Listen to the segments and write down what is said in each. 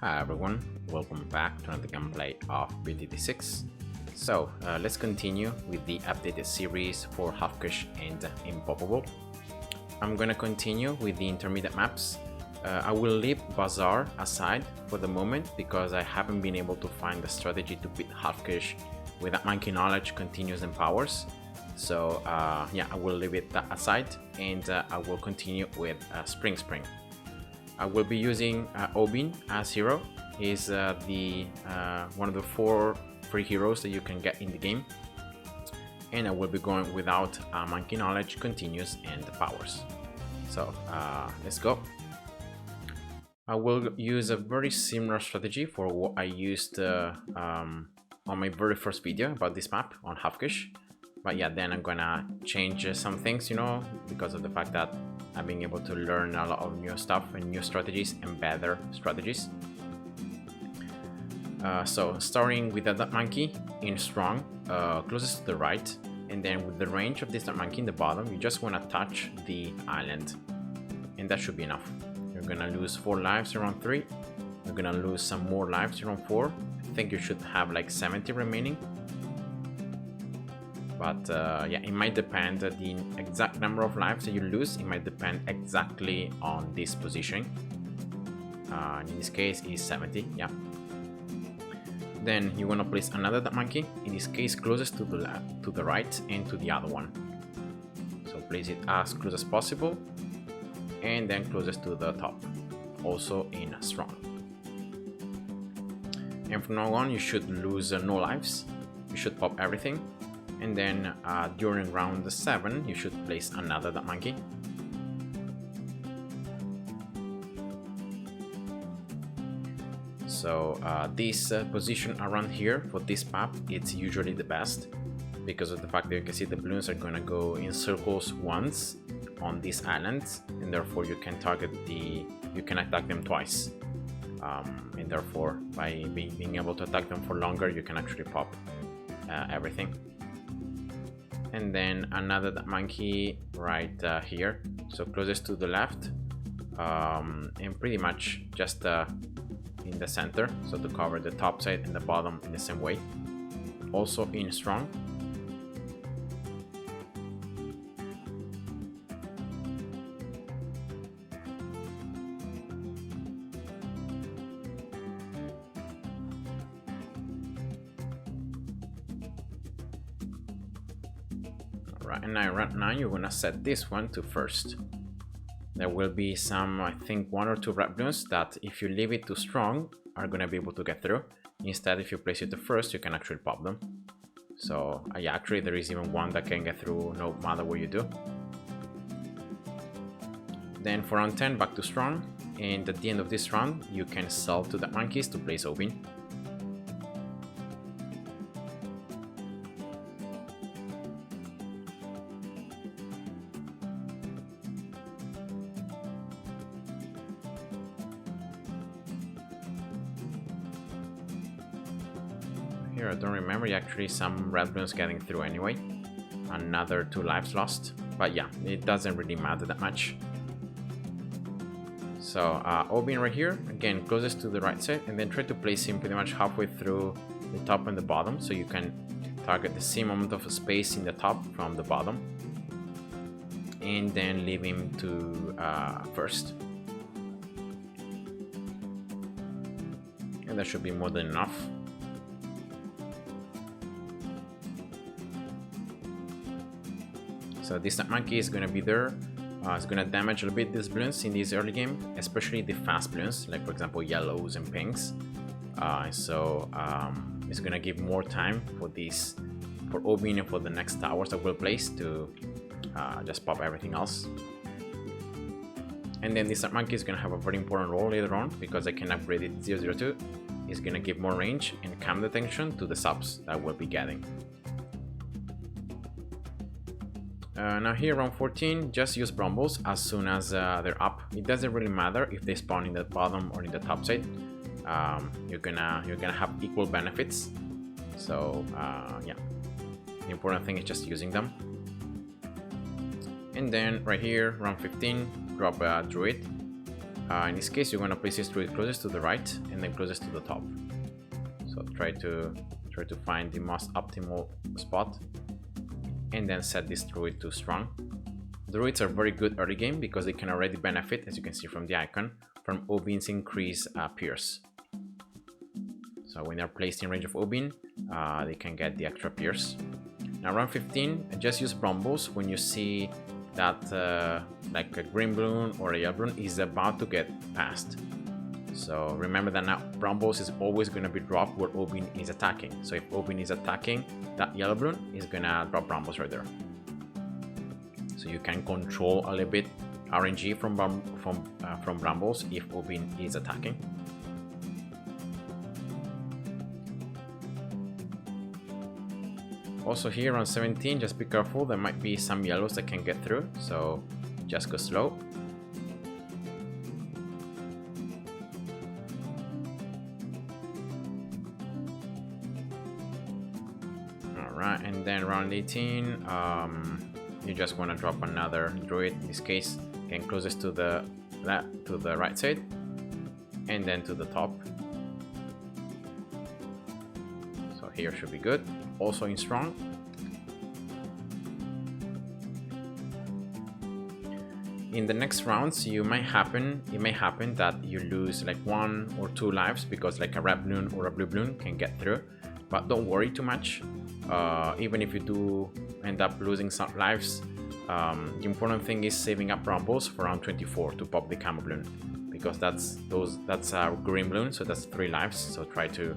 Hi everyone, welcome back to another gameplay of BTT6. So let's continue with the updated series for Halfkish and Impoppable. I'm gonna continue with the intermediate maps. I will leave Bazaar aside for the moment because I haven't been able to find the strategy to beat Halfkish without monkey knowledge, continues and powers. So yeah, I will leave it aside and I will continue with Spring. I will be using Obin as hero. He's one of the 4 free heroes that you can get in the game, and I will be going without monkey knowledge, continues, and powers. So let's go. I will use a very similar strategy for what I used on my very first video about this map on Halfkish. But yeah, then I'm gonna change some things, you know, because of the fact that I'm being able to learn a lot of new stuff and new strategies and better strategies. So starting with the Dot Monkey in strong, closest to the right, and then with the range of this Dot Monkey in the bottom, you just want to touch the island, and that should be enough. You're gonna lose 4 lives around 3. You're gonna lose some more lives around 4. I think you should have like 70 remaining. But yeah, it might depend, the exact number of lives that you lose, it might depend exactly on this position. In this case is 70, yeah. Then you want to place another Dot Monkey, in this case closest to the left, to the right, and to the other one. So place it as close as possible, and then closest to the top, also in strong. And from now on you should lose no lives, you should pop everything. And then during round 7 you should place another Dot Monkey. So this position around here for this map, it's usually the best because of the fact that you can see the balloons are gonna go in circles once on these islands, and therefore you can attack them twice, and therefore by being able to attack them for longer you can actually pop everything. And then another monkey right here, so closest to the left, and pretty much just in the center, so to cover the top side and the bottom in the same way, also in strong. And now right now you're gonna set this one to first. There will be some, I think, 1 or 2 red balloons that if you leave it too strong are gonna be able to get through. Instead, if you place it to first, you can actually pop them. So yeah, actually there is even one that can get through no matter what you do. Then for round 10 back to strong, and at the end of this round you can sell to the monkeys to place Obin. Here, I don't remember, actually some red balloons getting through anyway. Another 2 lives lost, but yeah, it doesn't really matter that much. So Obin right here, again closest to the right side, and then try to place him pretty much halfway through the top and the bottom, so you can target the same amount of space in the top from the bottom, and then leave him to first. And that should be more than enough. So this monkey is going to be there, it's going to damage a little bit these balloons in this early game, especially the fast balloons, like for example yellows and pinks. So it's going to give more time for this, for Obin and for the next towers that we'll place to just pop everything else. And then this monkey is going to have a very important role later on because I can upgrade it 002. It's going to give more range and cam detection to the subs that we'll be getting. Now here around 14, just use Brumbles as soon as they're up. It doesn't really matter if they spawn in the bottom or in the top side. You're gonna have equal benefits. So yeah, the important thing is just using them. And then right here around 15, drop a Druid. In this case, you're going to place this druid closest to the right and then closest to the top. So try to find the most optimal spot and then set this druid to strong. Druids are very good early game because they can already benefit, as you can see from the icon, from Obin's increased pierce. So when they're placed in range of Obin, they can get the extra pierce. Now round 15, just use Brombles when you see that like a green balloon or a yellow balloon is about to get passed. So remember that now Brombles is always going to be dropped where Obin is attacking. So if Obin is attacking, that yellow balloon is going to drop Brombles right there. So you can control a little bit RNG from Brombles if Obin is attacking. Also here on 17, just be careful, there might be some yellows that can get through, so just go slow. Alright, and then round 18, you just want to drop another druid, in this case, again closest to the right side, and then to the top. So here should be good. Also in strong. In the next rounds, it may happen that you lose like 1 or 2 lives because like a red balloon or a blue balloon can get through, but don't worry too much. Even if you do end up losing some lives, the important thing is saving up Brombles for round 24 to pop the Camo balloon, because that's a green balloon, so that's 3 lives. So try to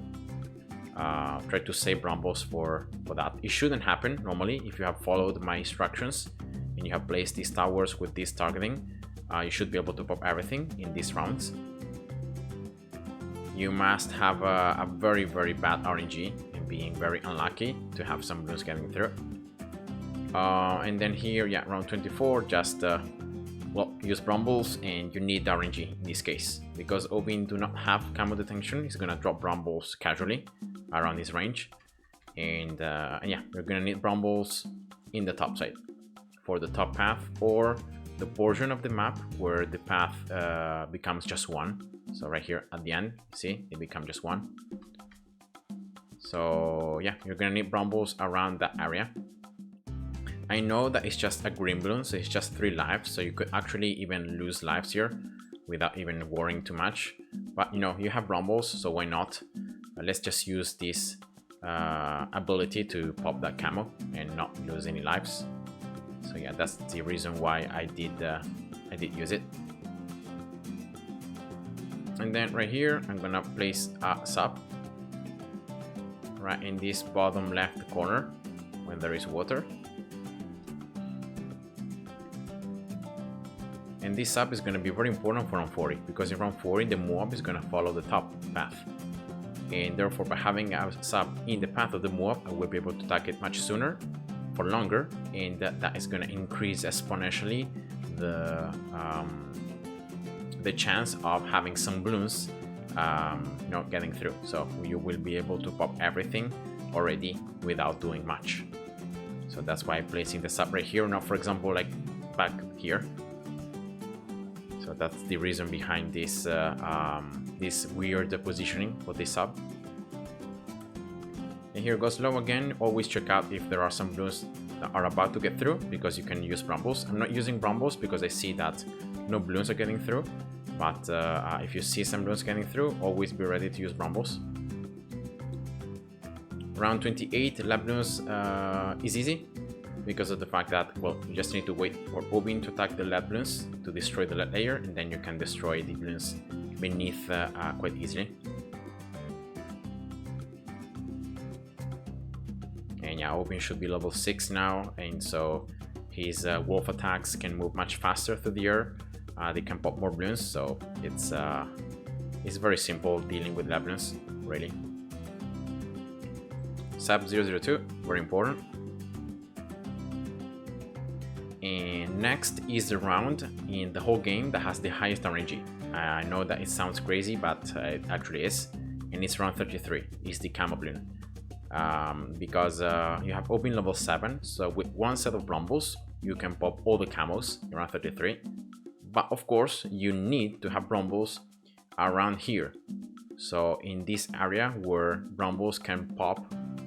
save Brombles for that. It shouldn't happen normally if you have followed my instructions and you have placed these towers with this targeting. You should be able to pop everything in these rounds. You must have a very bad RNG and being very unlucky to have some balloons getting through. And then here, yeah, round 24, just well, use Brombles, and you need RNG in this case because Obin do not have Camo detection. He's gonna drop Brombles casually around his range, and yeah, you're gonna need Brombles in the top side for the top path or the portion of the map where the path becomes just 1. So right here at the end, see, it becomes just 1. So yeah, you're gonna need Brombles around that area. I know that it's just a green balloon, so it's just 3 lives, so you could actually even lose lives here without even worrying too much. But you know, you have Brombles, so why not? Let's just use this ability to pop that Camo and not lose any lives. So yeah, that's the reason why I did use it. And then right here, I'm gonna place a sub right in this bottom left corner when there is water. And this sub is going to be very important for round 40 because in round 40 the Moab is going to follow the top path, and therefore by having a sub in the path of the Moab, I will be able to attack it much sooner for longer, and that is going to increase exponentially the chance of having some balloons not getting through. So you will be able to pop everything already without doing much. So that's why I'm placing the sub right here, not for example like back here. So that's the reason behind this this weird positioning for this sub. And here goes low again. Always check out if there are some balloons that are about to get through, because you can use Brombles. I'm not using Brombles because I see that no balloons are getting through. But if you see some balloons getting through, always be ready to use Brombles. Round 28, lab balloons is easy, because of the fact that, well, you just need to wait for Obin to attack the lead balloons to destroy the lead layer, and then you can destroy the balloons beneath quite easily. And yeah, Obin should be level 6 now, and so his wolf attacks can move much faster through the air. They can pop more balloons, so it's very simple dealing with lead balloons, really. Sub 002, very important. And next is the round in the whole game that has the highest RNG. I know that it sounds crazy, but it actually is. And it's round 33, it's the Camo balloon. Because you have Obin level 7, so with one set of Brombles, you can pop all the Camos in round 33. but of course you need to have brambles around here. So in this area where brambles can pop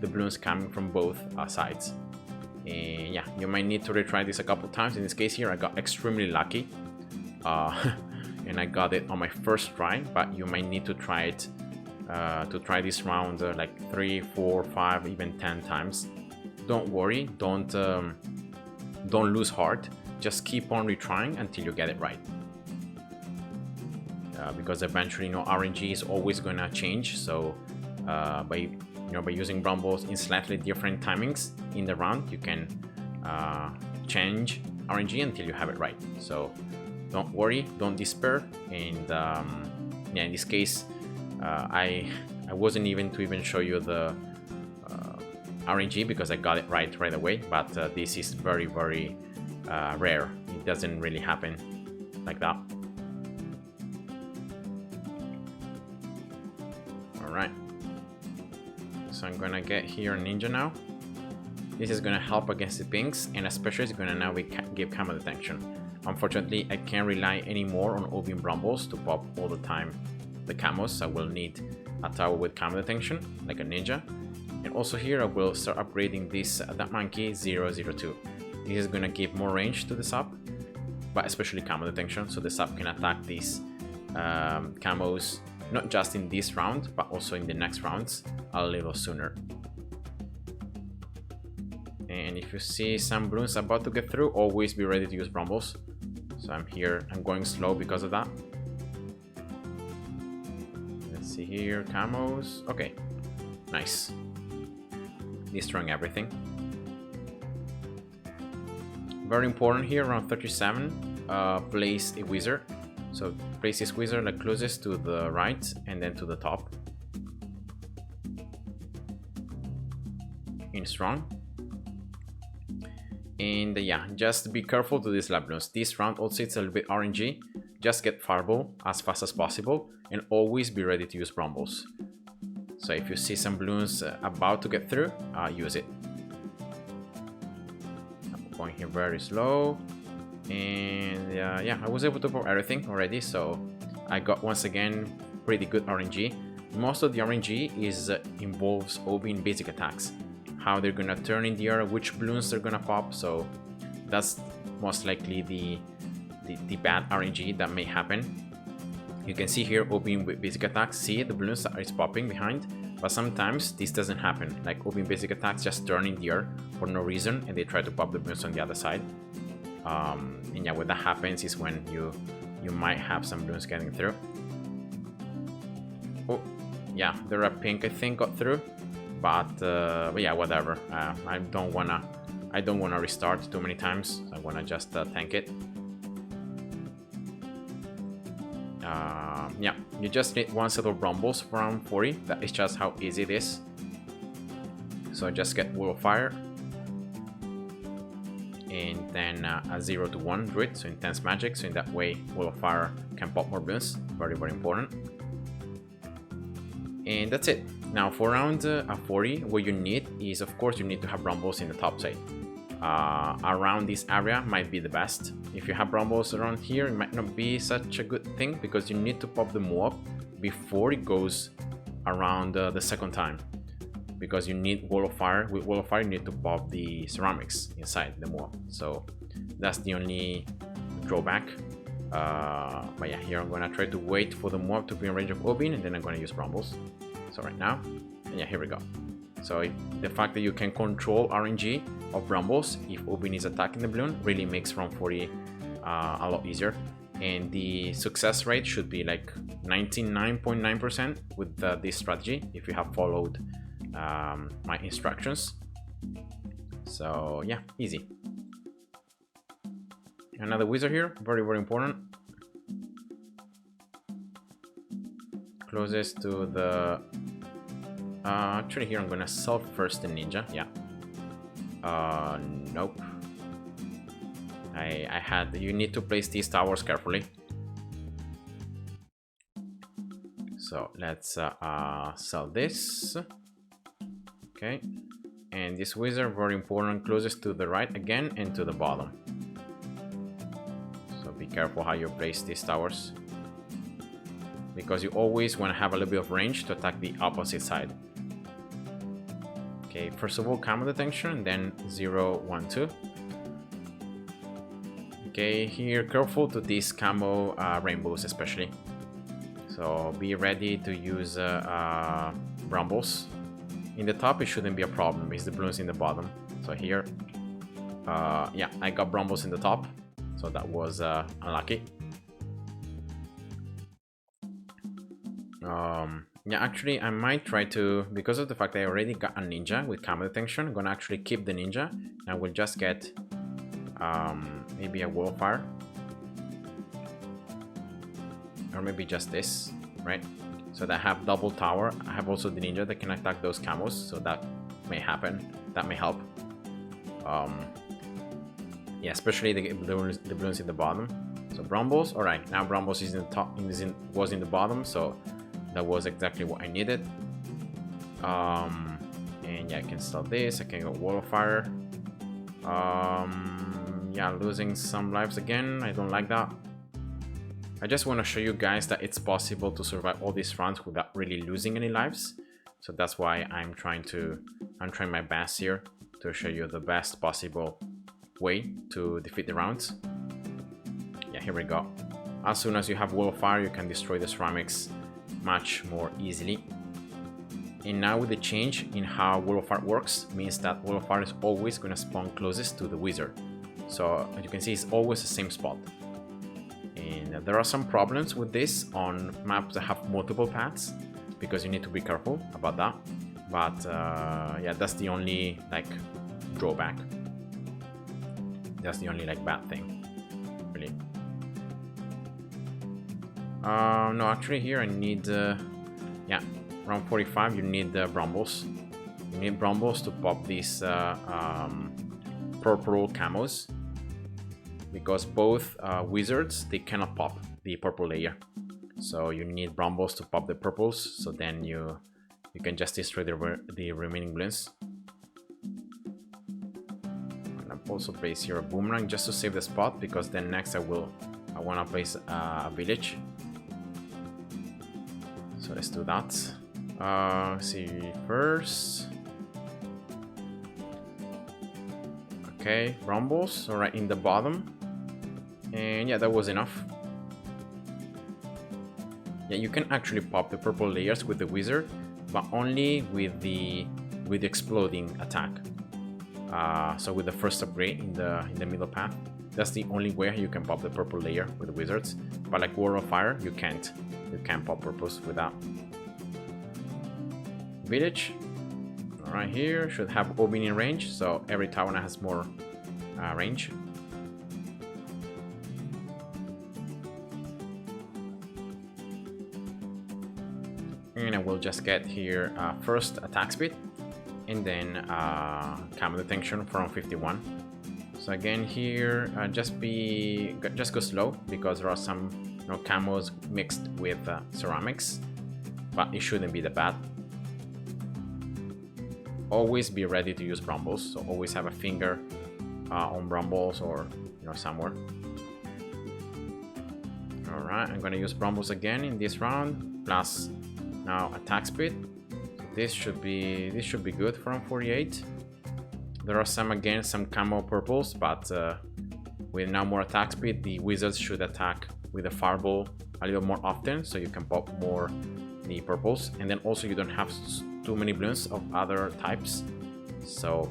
the balloons coming from both sides. And yeah, you might need to retry this a couple times. In this case here, I got extremely lucky. And I got it on my first try, but you might need to try it to try this round like 3, 4, 5, even 10 times. Don't worry, don't lose heart. Just keep on retrying until you get it right. Because eventually, RNG is always gonna change. So by using brambles in slightly different timings in the round, you can change RNG until you have it right. So don't worry, don't despair. And yeah, in this case, I wasn't even show you the RNG because I got it right away. But this is very rare. It doesn't really happen like that. Alright, so I'm gonna get here a ninja now. This is gonna help against the pinks, and especially it's gonna now give Camo detection. Unfortunately, I can't rely anymore on Obi and brambles to pop all the time the camos. I will need a tower with Camo detection, like a ninja. And also here I will start upgrading this that monkey 002. This is gonna give more range to the sub, but especially Camo detection, so the sub can attack these camos not just in this round, but also in the next rounds a little sooner. And if you see some balloons about to get through, always be ready to use brambles. So I'm here, I'm going slow because of that. Let's see here, camos. Okay, nice. Destroying everything. Very important here, around 37, place a wizard. So place this wizard like closest to the right and then to the top. In strong. And yeah, just be careful to these lab balloons. This round also it's a little bit RNG. Just get fireball as fast as possible and always be ready to use brambles. So if you see some balloons about to get through, use it. I'm going here very slow. And yeah, I was able to pop everything already, so I got once again pretty good RNG. Most of the RNG is involves OB in basic attacks, how they're gonna turn in the air, which balloons they're gonna pop. So that's most likely the bad RNG that may happen. You can see here OB with basic attacks. See the balloons that is popping behind, but sometimes this doesn't happen. Like OB in basic attacks just turn in the air for no reason, and they try to pop the balloons on the other side. And yeah, when that happens is when you might have some balloons getting through. Oh yeah, there are pink I think got through, but yeah, whatever. I don't wanna restart too many times. I wanna just tank it. Yeah, you just need one set of brambles from 40. That is just how easy it is. So just get Wall of Fire. And then a 0 to 1 druid, so intense magic, so in that way Wall of Fire can pop more balloons. Very important. And that's it. Now for round 40, what you need is, of course, you need to have brambles in the top side. Around this area might be the best. If you have brambles around here, it might not be such a good thing because you need to pop the Moab before it goes around the second time. Because you need Wall of Fire. With Wall of Fire, you need to pop the ceramics inside the Moab. So that's the only drawback. But yeah, here I'm gonna try to wait for the Moab to be in range of Obin, and then I'm gonna use brambles. So right now, and yeah, here we go. So the fact that you can control RNG of brambles if Obin is attacking the balloon really makes round 40 a lot easier. And the success rate should be like 99.9% with this strategy if you have followed my instructions. So yeah, easy. Another wizard here, very important. Closest to the actually here I'm gonna sell first the ninja. Yeah, nope. I had, you need to place these towers carefully. So let's sell this. Okay, and this wizard, very important, closest to the right again and to the bottom. So be careful how you place these towers, because you always want to have a little bit of range to attack the opposite side. Okay, first of all, Camo detection, and then 0, 1, 2. Okay, here careful to these Camo rainbows especially. So be ready to use brambles. In the top it shouldn't be a problem, it's the balloons in the bottom. So here, yeah, I got brambles in the top, so that was unlucky. Yeah, actually I might try to, because of the fact that I already got a ninja with Camo detection, I'm gonna actually keep the ninja and we'll just get maybe a wall of fire, or maybe just this, right? So that I have double tower. I have also the ninja that can attack those camos, so that may happen, that may help. Yeah, especially the balloons in the bottom. So brambles, all right, now brambles is in the top, was in the bottom, so that was exactly what I needed. And yeah, I can start this, I can go wall of fire. Yeah, losing some lives again, I don't like that. I just want to show you guys that it's possible to survive all these rounds without really losing any lives. So that's why I'm trying my best here to show you the best possible way to defeat the rounds. Yeah, here we go. As soon as you have wall of fire, you can destroy the ceramics much more easily. And now with the change in how wall of fire works, means that wall of fire is always going to spawn closest to the wizard. So as you can see, it's always the same spot. And there are some problems with this on maps that have multiple paths, because you need to be careful about that. But yeah, that's the only like drawback. That's the only like bad thing, really. No, actually here I need yeah, around 45 you need brambles. You need brambles to pop these purple camos, because both wizards, they cannot pop the purple layer. So you need brambles to pop the purples, so then you can just destroy the remaining balloons. And I'll also place here a boomerang just to save the spot, because then next I want to place a village. So let's do that. See first. Okay, brambles, all right, in the bottom. And yeah, that was enough. Yeah, you can actually pop the purple layers with the wizard, but only with the exploding attack. So with the first upgrade in the middle path, that's the only way you can pop the purple layer with the wizards. But like Wall of Fire, you can't pop purples with that. Village, all right, here should have opening range, so every tower now has more range. And I will just get here first attack speed, and then Camo detection from 51. So again here, just go slow, because there are some camos mixed with ceramics, but it shouldn't be that bad. Always be ready to use brambles, so always have a finger on brambles or somewhere. All right, I'm gonna use brambles again in this round, plus now attack speed. This should be good from 48. There are some camo purples, but with now more attack speed, the wizards should attack with a fireball a little more often, so you can pop more the purples, and then also you don't have too many balloons of other types, so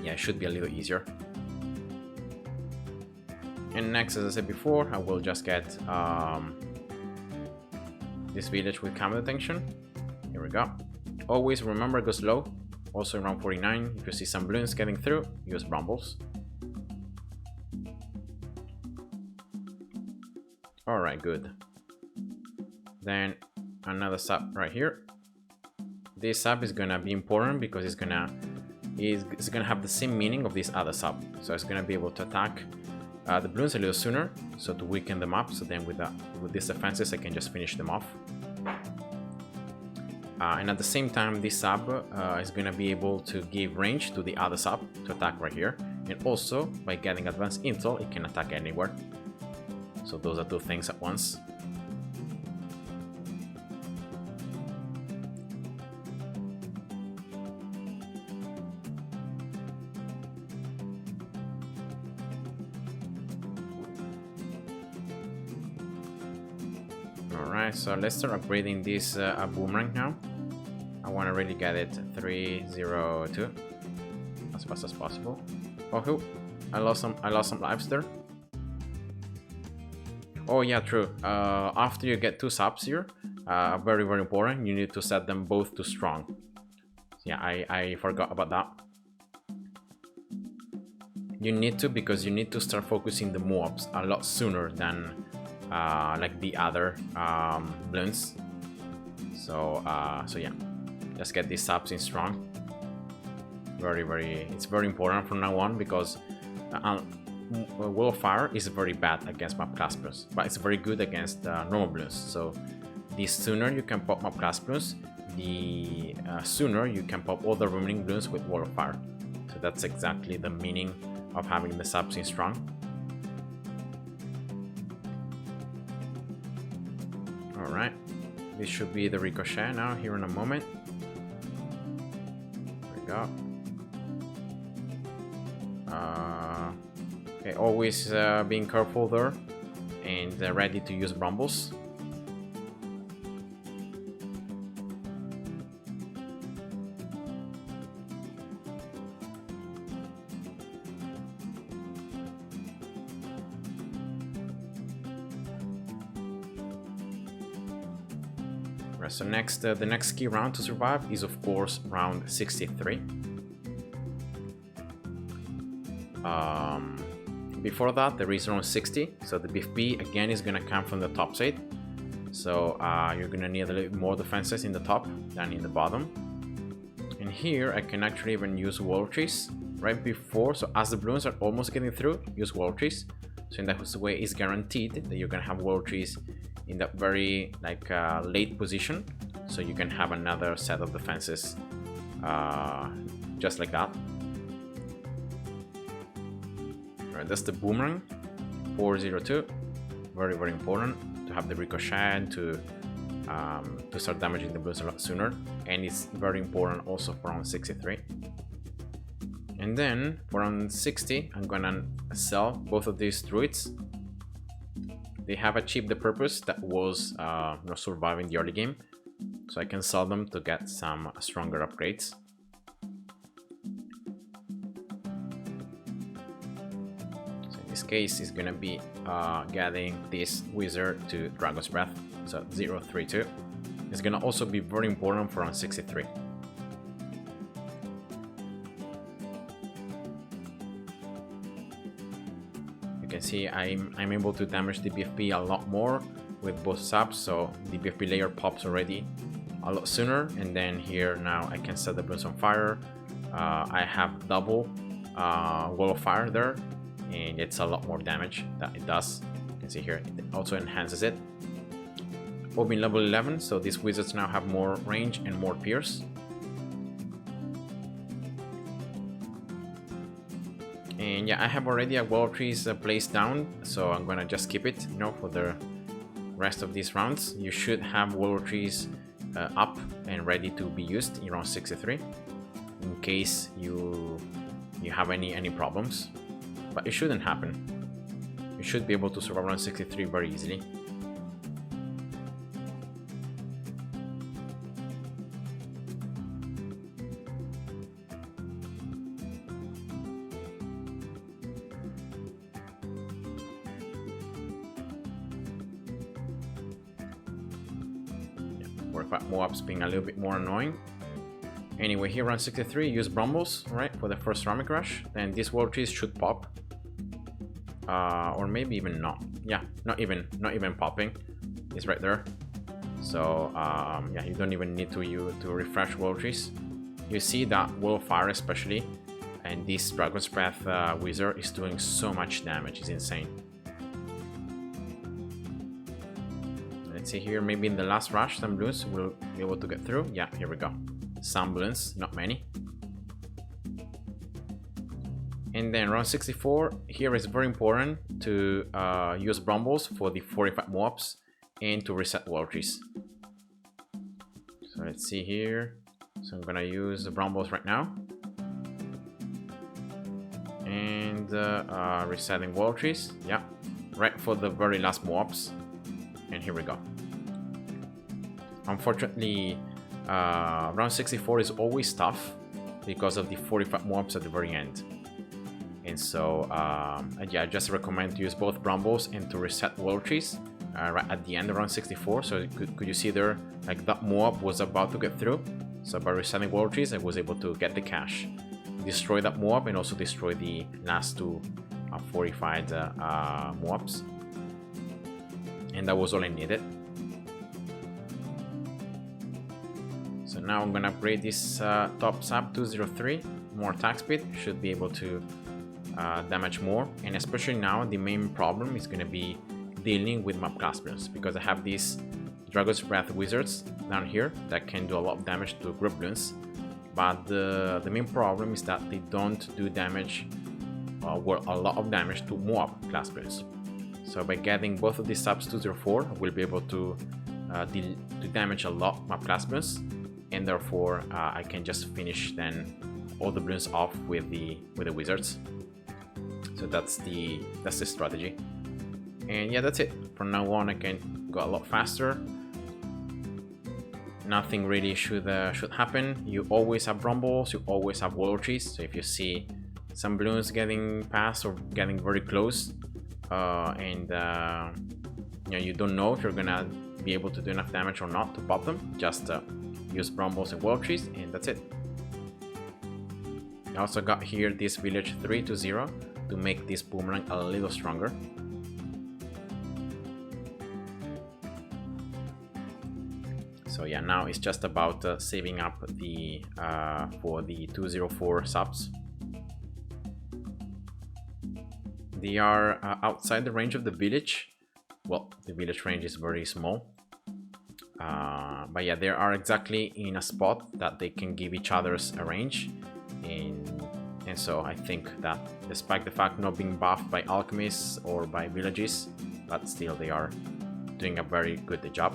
yeah, it should be a little easier. And next, as I said before, I will just get this village with Camo detection. Here we go. Always remember, go slow. Also around 49, if you see some balloons getting through, use brambles. All right, good. Then another sub right here. This sub is gonna be important because it's gonna have the same meaning of this other sub. So it's gonna be able to attack the balloons a little sooner, so to weaken them up. So then with these defenses, I can just finish them off. And at the same time, this sub is gonna be able to give range to the other sub to attack right here. and also by getting advanced intel it can attack anywhere. So those are two things at once. Alright, so let's start upgrading this boomerang now. I want to really get it 302 as fast as possible. Oh, I lost some lives there. Oh yeah, true. After you get 2 subs here, very important, you need to set them both to strong. Yeah, I forgot about that. You need to, because you need to start focusing the mobs a lot sooner than like the other Bloons. So yeah, just get these subs in strong. It's very important from now on, because Wall of Fire is very bad against Map Class Plus, but it's very good against normal Bloons. So the sooner you can pop Map Class Plus, the sooner you can pop all the remaining Bloons with Wall of Fire. So that's exactly the meaning of having the subs in strong. Alright, this should be the ricochet now here in a moment. There we go. Okay, always being careful there and ready to use Rumbles. Right, so next, the next key round to survive is of course round 63. Before that, there is round 60, so the BFB again is gonna come from the top side. So you're gonna need a little bit more defenses in the top than in the bottom. And here I can actually even use wall trees right before, so as the Bloons are almost getting through, use wall trees. So in that way, it's guaranteed that you're gonna have wall trees in that very like late position, so you can have another set of defenses just like that. Right, that's the boomerang 402. Very important to have the ricochet to start damaging the Bloons a lot sooner, and it's very important also for round 63. And then for round 60, I'm gonna sell both of these druids. They have achieved the purpose that was surviving the early game, so I can sell them to get some stronger upgrades. So in this case, it's gonna be getting this wizard to Dragon's Breath, so 032. It's gonna also be very important for round 63. You can see I'm able to damage the BFB a lot more with both subs, so the BFB layer pops already a lot sooner, and then here now I can set the Bloons on fire. I have double wall of fire there, and it's a lot more damage that it does. You can see here it also enhances it. Obin level 11, so these wizards now have more range and more pierce. And yeah, I have already a wall trees placed down, so I'm gonna just keep it, for the rest of these rounds. You should have wall trees up and ready to be used in round 63, in case you have any problems. But it shouldn't happen. You should be able to survive round 63 very easily. Moabs being a little bit more annoying. Anyway, here round 63, use Brumbles, right, for the first ceramic rush. Then these wall trees should pop, or maybe even not. Yeah, not even popping. It's right there. So yeah, you don't even need to refresh wall trees. You see that wall of fire especially, and this Dragon's Breath wizard is doing so much damage. It's insane. Let's see here, maybe in the last rush some Bloons will be able to get through. Yeah, here we go. Some Bloons, not many. And then round 64, here is very important to use Brambles for the 45 mobs and to reset wall trees. So let's see here. So I'm gonna use the Brambles right now. And resetting wall trees, yeah, right for the very last mobs. And here we go. Unfortunately, round 64 is always tough because of the 45 mobs at the very end. And so, yeah, I just recommend to use both Brambles and to reset wall trees right at the end of round 64. So could you see there, like that mob was about to get through. So by resetting wall trees, I was able to get the cash, destroy that mob, and also destroy the last two 45 mobs. And that was all I needed. So now I'm gonna upgrade this top sap 203. More attack speed, should be able to damage more. And especially now, the main problem is gonna be dealing with map class Bloons, because I have these Dragon's Breath wizards down here that can do a lot of damage to group Bloons. But the main problem is that they don't do damage, well, a lot of damage to mob class Bloons. So by getting both of these subs 204, we'll be able to damage a lot map class Bloons, and therefore I can just finish then all the Bloons off with the wizards. So that's the strategy. And yeah, that's it. From now on, I can go a lot faster. Nothing really should happen. You always have Brambles, you always have wall trees. So if you see some Bloons getting past or getting very close, and you know, you don't know if you're gonna be able to do enough damage or not to pop them, just use Brambles and wall trees, and that's it. I also got here this village 320 to make this boomerang a little stronger. So yeah, now it's just about saving up the for the 204 subs. They are outside the range of the village. Well, the village range is very small. But yeah, they are exactly in a spot that they can give each other's a range. And so I think that despite the fact not being buffed by alchemists or by villages, but still they are doing a very good job.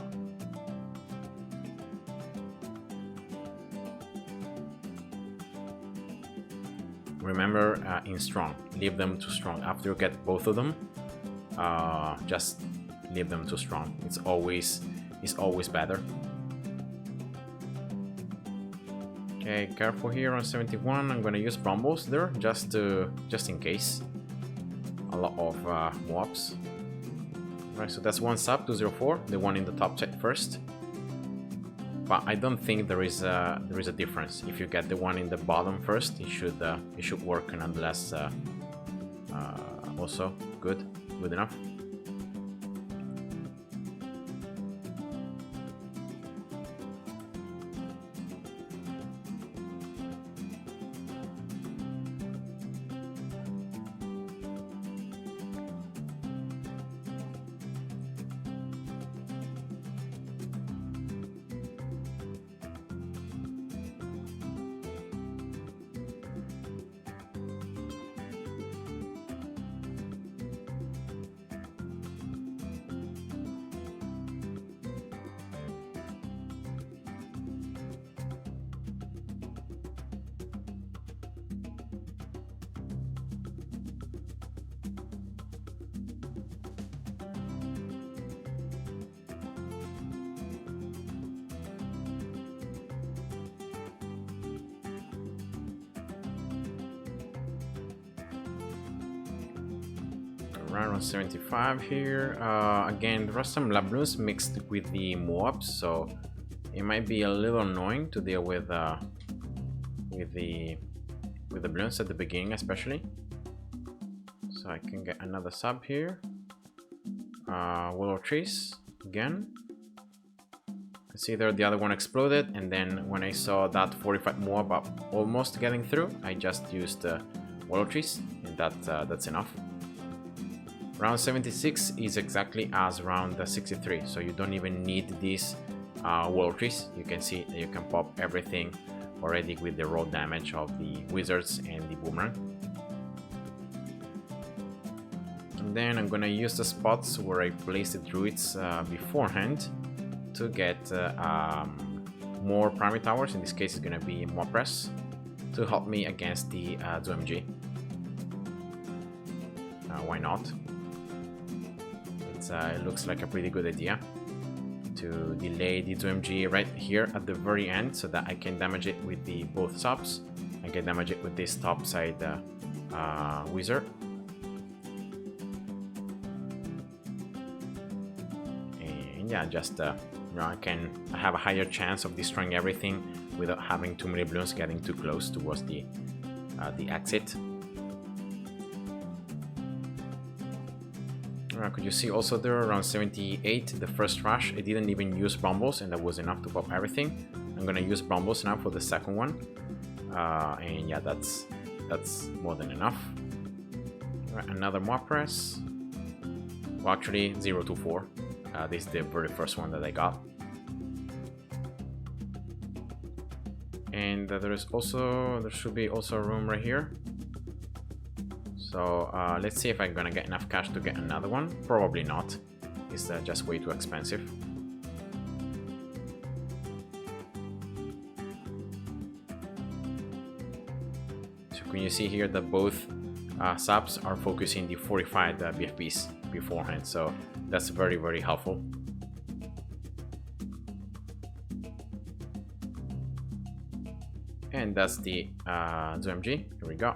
Remember, in strong, leave them to strong. After you get both of them, just leave them to strong. It's always better. Okay, careful here on 71. I'm gonna use Brambles there just in case. A lot of mobs. Right, so that's one sub 204, the one in the top set first. But I don't think there is a difference. If you get the one in the bottom first, it should work nonetheless. Also good enough. Around 75 here. Again, there are some Bloons mixed with the mobs, so it might be a little annoying to deal with the Bloons at the beginning, especially. So I can get another sub here. Willow trees again. I see there the other one exploded, and then when I saw that 45 mob up almost getting through, I just used willow trees, and that's enough. Round 76 is exactly as round 63, so you don't even need these wall trees. You can see that you can pop everything already with the raw damage of the wizards and the boomerang. And then I'm gonna use the spots where I placed the druids beforehand to get more primary towers. In this case it's gonna be more press to help me against the ZOMG. Why not? It looks like a pretty good idea to delay the ZOMG right here at the very end so that I can damage it with the both subs. I can damage it with this top side wizard. And yeah, just you know, I have a higher chance of destroying everything without having too many balloons getting too close towards the exit. Could you see also there around 78 the first rush? I didn't even use Brumbles and that was enough to pop everything. I'm gonna use Brumbles now for the second one, and yeah, that's more than enough. Right, another more press. Well, actually 0 to 4. This is the very first one that I got. And there should be also room right here. So let's see if I'm gonna get enough cash to get another one. Probably not. It's just way too expensive. So can you see here that both subs are focusing the 45 BFBs beforehand, so that's very, very helpful. And that's the ZOMG. Here we go.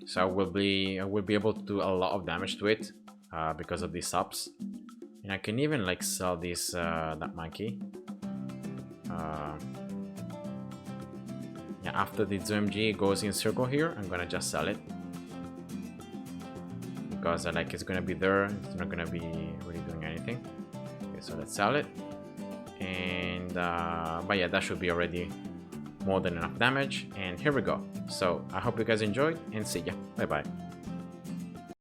So I will be able to do a lot of damage to it because of these subs, and I can even like sell this that monkey. Yeah, after the ZOMG goes in circle here, I'm gonna just sell it because like it's gonna be there. It's not gonna be really doing anything. Okay, so let's sell it, and but yeah, that should be already more than enough damage. And here we go. So I hope you guys enjoyed and see ya. Bye bye.